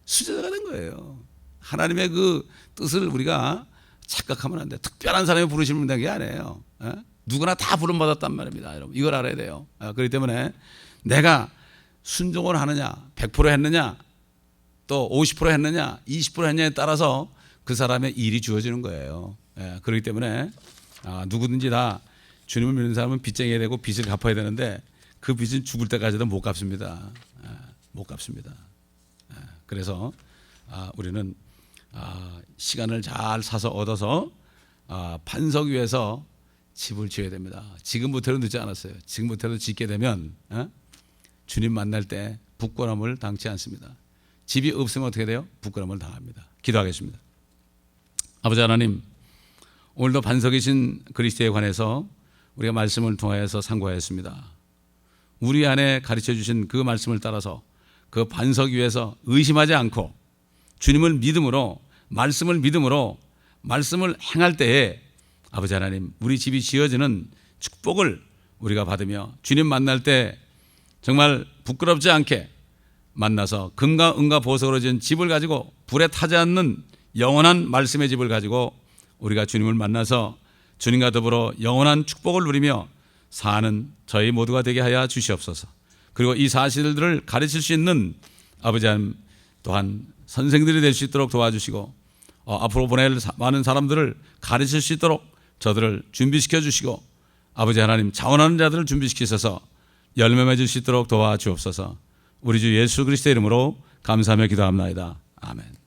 수제자가 된 거예요. 하나님의 그 뜻을 우리가 착각하면 안 돼. 특별한 사람이 부르시면 되는 게 아니에요. 누구나 다 부름받았단 말입니다. 여러분 이걸 알아야 돼요. 그렇기 때문에 내가 순종을 하느냐 100% 했느냐 또 50% 했느냐 20% 했느냐에 따라서 그 사람의 일이 주어지는 거예요. 그렇기 때문에 누구든지 다 주님을 믿는 사람은 빚쟁이가 되고 빚을 갚아야 되는데 그 빚은 죽을 때까지도 못 갚습니다. 못 갚습니다. 그래서 우리는 시간을 잘 사서 얻어서 반석 위에서 집을 지어야 됩니다. 지금부터는 늦지 않았어요. 지금부터도 짓게 되면 주님 만날 때 부끄러움을 당치 않습니다. 집이 없으면 어떻게 돼요? 부끄러움을 당합니다. 기도하겠습니다. 아버지 하나님, 오늘도 반석이신 그리스도에 관해서 우리가 말씀을 통하여서 상고하였습니다. 우리 안에 가르쳐 주신 그 말씀을 따라서 그 반석 위에서 의심하지 않고 주님을 믿음으로, 말씀을 믿음으로 말씀을 행할 때에 아버지 하나님, 우리 집이 지어지는 축복을 우리가 받으며 주님 만날 때 정말 부끄럽지 않게 만나서 금과 은과 보석으로 지은 집을 가지고 불에 타지 않는 영원한 말씀의 집을 가지고 우리가 주님을 만나서 주님과 더불어 영원한 축복을 누리며 사는 저희 모두가 되게 하여 주시옵소서. 그리고 이 사실들을 가르칠 수 있는 아버지 하나님 또한 선생들이 될 수 있도록 도와주시고 앞으로 보낼 많은 사람들을 가르칠 수 있도록 저들을 준비시켜 주시고 아버지 하나님 자원하는 자들을 준비시키셔서 열매 맺을 수 있도록 도와주옵소서. 우리 주 예수 그리스도의 이름으로 감사하며 기도합나이다. 아멘.